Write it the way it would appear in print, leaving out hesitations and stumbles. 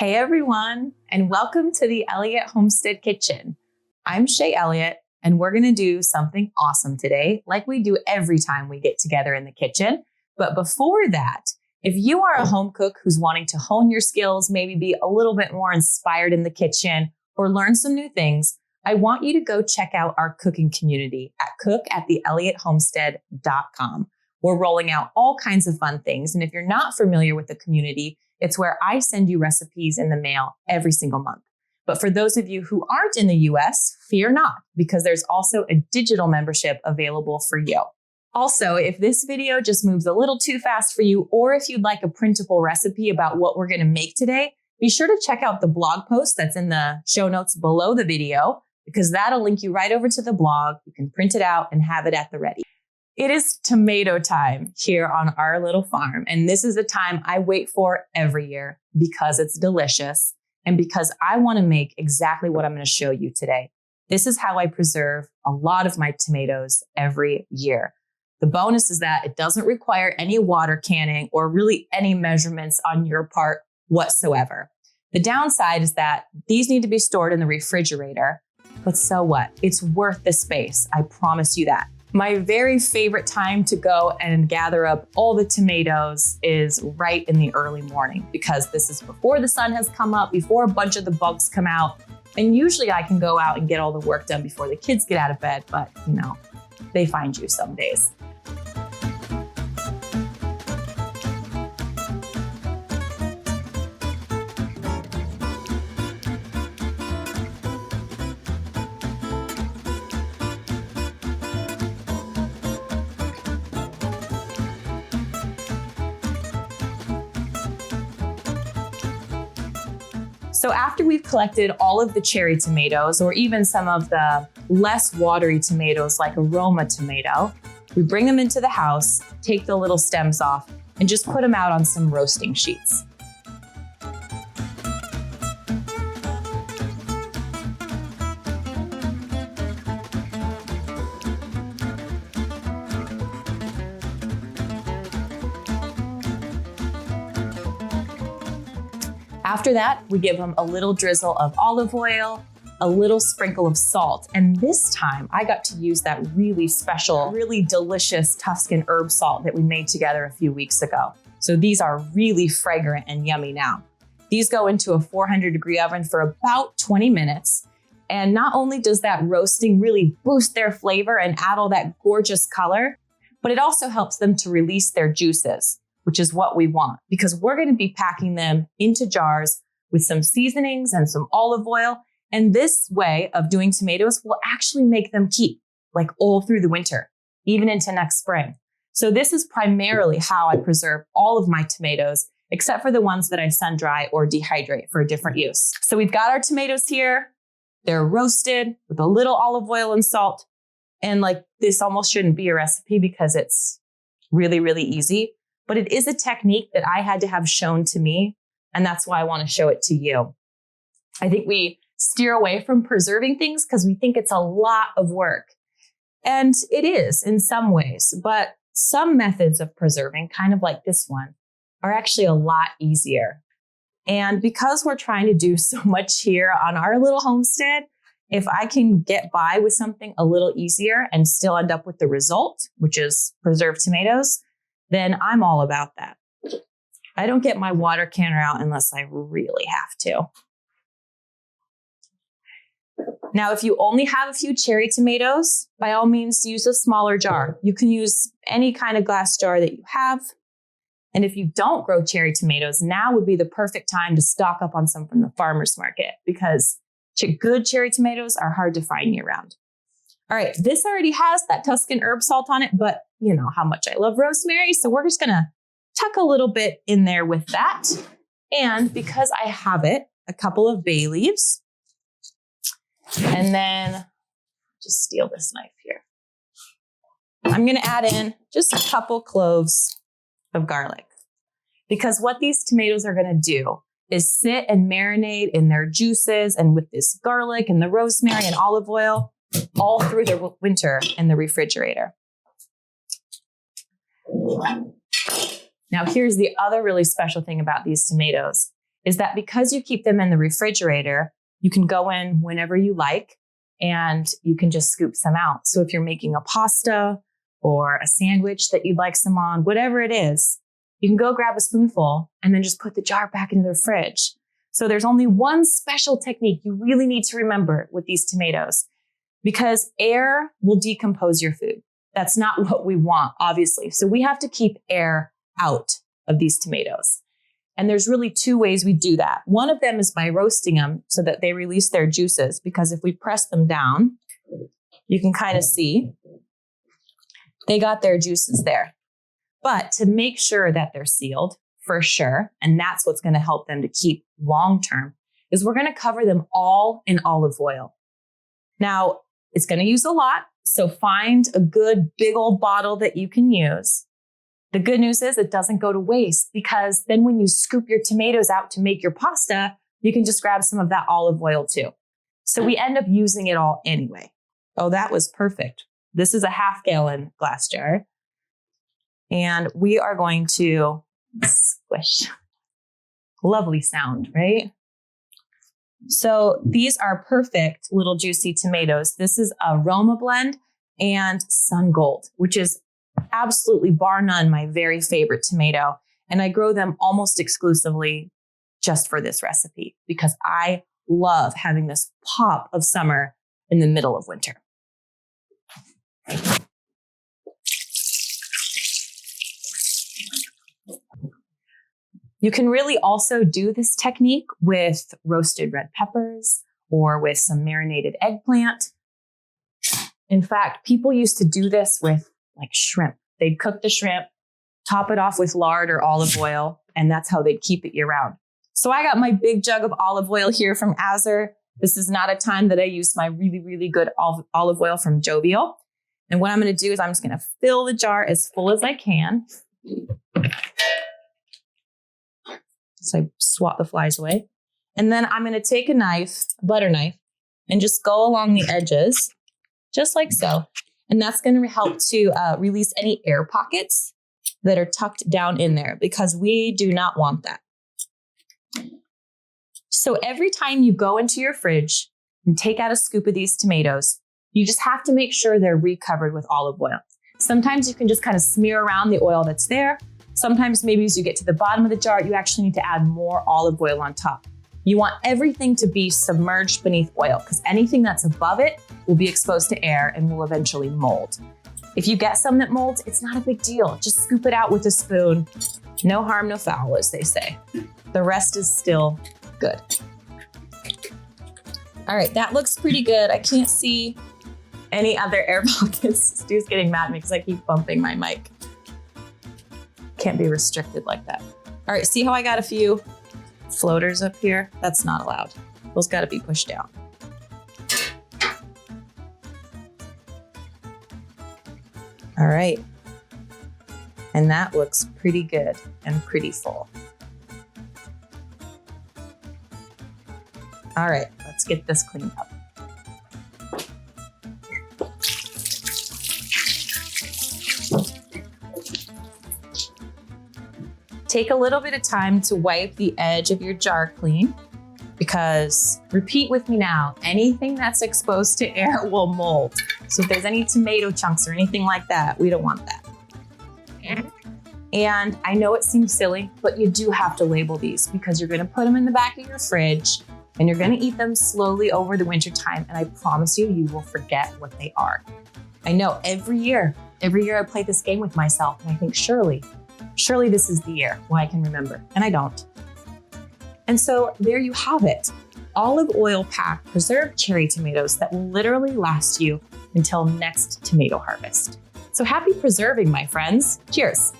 Hey everyone, and welcome to the Elliott Homestead Kitchen. I'm Shaye Elliott, and we're gonna do something awesome today, like we do every time we get together in the kitchen. But before that, if you are a home cook who's wanting to hone your skills, maybe be a little bit more inspired in the kitchen or learn some new things, I want you to go check out our cooking community at cook@theelliottHomestead.com. We're rolling out all kinds of fun things. And if you're not familiar with the community, it's where I send you recipes in the mail every single month. But for those of you who aren't in the US, fear not, because there's also a digital membership available for you. Also, if this video just moves a little too fast for you, or if you'd like a printable recipe about what we're going to make today, be sure to check out the blog post that's in the show notes below the video, because that'll link you right over to the blog. You can print it out and have it at the ready. It is tomato time here on our little farm, and this is a time I wait for every year because it's delicious and because I want to make exactly what I'm going to show you today. This is how I preserve a lot of my tomatoes every year. The bonus is that it doesn't require any water canning or really any measurements on your part whatsoever. The downside is that these need to be stored in the refrigerator, but so what? It's worth the space. I promise you that. My very favorite time to go and gather up all the tomatoes is right in the early morning, because this is before the sun has come up, before a bunch of the bugs come out. And usually I can go out and get all the work done before the kids get out of bed, but they find you some days. So after we've collected all of the cherry tomatoes, or even some of the less watery tomatoes like aroma tomato, we bring them into the house, take the little stems off, and just put them out on some roasting sheets. After that, we give them a little drizzle of olive oil, a little sprinkle of salt. And this time I got to use that really special, really delicious Tuscan herb salt that we made together a few weeks ago. So these are really fragrant and yummy now. These go into a 400-degree oven for about 20 minutes. And not only does that roasting really boost their flavor and add all that gorgeous color, but it also helps them to release their juices, which is what we want, because we're going to be packing them into jars with some seasonings and some olive oil. And this way of doing tomatoes will actually make them keep like all through the winter, even into next spring. So this is primarily how I preserve all of my tomatoes, except for the ones that I sun dry or dehydrate for a different use. So we've got our tomatoes here. They're roasted with a little olive oil and salt. And this almost shouldn't be a recipe because it's really, really easy. But it is a technique that I had to have shown to me, and that's why I want to show it to you. I think we steer away from preserving things because we think it's a lot of work. And it is in some ways, but some methods of preserving, kind of like this one, are actually a lot easier. And because we're trying to do so much here on our little homestead, if I can get by with something a little easier and still end up with the result, which is preserved tomatoes, then I'm all about that. I don't get my water canner out unless I really have to. Now, if you only have a few cherry tomatoes, by all means, use a smaller jar. You can use any kind of glass jar that you have. And if you don't grow cherry tomatoes, now would be the perfect time to stock up on some from the farmer's market, because good cherry tomatoes are hard to find year round. All right, this already has that Tuscan herb salt on it, but you know how much I love rosemary. So we're just gonna tuck a little bit in there with that. And because I have it, a couple of bay leaves. And then just steal this knife here. I'm gonna add in just a couple cloves of garlic, because what these tomatoes are gonna do is sit and marinate in their juices and with this garlic and the rosemary and olive oil all through the winter in the refrigerator. Now, here's the other really special thing about these tomatoes is that because you keep them in the refrigerator, you can go in whenever you like and you can just scoop some out. So if you're making a pasta or a sandwich that you'd like some on, whatever it is, you can go grab a spoonful and then just put the jar back into the fridge. So there's only one special technique you really need to remember with these tomatoes, because air will decompose your food. That's not what we want, obviously. So we have to keep air out of these tomatoes. And there's really two ways we do that. One of them is by roasting them so that they release their juices, because if we press them down, you can kind of see they got their juices there. But to make sure that they're sealed for sure, and that's what's going to help them to keep long-term, is we're going to cover them all in olive oil. Now, it's going to use a lot, so find a good big old bottle that you can use. The good news is it doesn't go to waste, because then when you scoop your tomatoes out to make your pasta, you can just grab some of that olive oil too. So we end up using it all anyway. Oh, that was perfect. This is a 1/2 gallon glass jar. And we are going to squish. Lovely sound, right? So these are perfect little juicy tomatoes. This is a Roma blend and Sun Gold, which is absolutely bar none my very favorite tomato. And I grow them almost exclusively just for this recipe, because I love having this pop of summer in the middle of winter. You can really also do this technique with roasted red peppers or with some marinated eggplant. In fact, people used to do this with like shrimp. They'd cook the shrimp, top it off with lard or olive oil, and that's how they'd keep it year round. So I got my big jug of olive oil here from Azar. This is not a time that I use my really, really good olive oil from Jovial. And what I'm going to do is I'm just going to fill the jar as full as I can. So I swat the flies away. And then I'm going to take a knife, a butter knife, and just go along the edges, just like so. And that's going to help to release any air pockets that are tucked down in there, because we do not want that. So every time you go into your fridge and take out a scoop of these tomatoes, you just have to make sure they're recovered with olive oil. Sometimes you can just kind of smear around the oil that's there. Sometimes maybe as you get to the bottom of the jar, you actually need to add more olive oil on top. You want everything to be submerged beneath oil, because anything that's above it will be exposed to air and will eventually mold. If you get some that molds, it's not a big deal. Just scoop it out with a spoon. No harm, no foul, as they say. The rest is still good. All right, that looks pretty good. I can't see any other air pockets. Stu's getting mad at me because I keep bumping my mic. Can't be restricted like that. All right, see how I got a few floaters up here? That's not allowed. Those got to be pushed down. All right. And that looks pretty good and pretty full. All right, let's get this cleaned up. Take a little bit of time to wipe the edge of your jar clean, because repeat with me now, anything that's exposed to air will mold. So if there's any tomato chunks or anything like that, we don't want that. And I know it seems silly, but you do have to label these, because you're gonna put them in the back of your fridge and you're gonna eat them slowly over the winter time. And I promise you, you will forget what they are. I know every year I play this game with myself and I think, surely this is the year when I can remember, and I don't. And so there you have it. Olive oil packed preserved cherry tomatoes that will literally last you until next tomato harvest. So happy preserving, my friends. Cheers.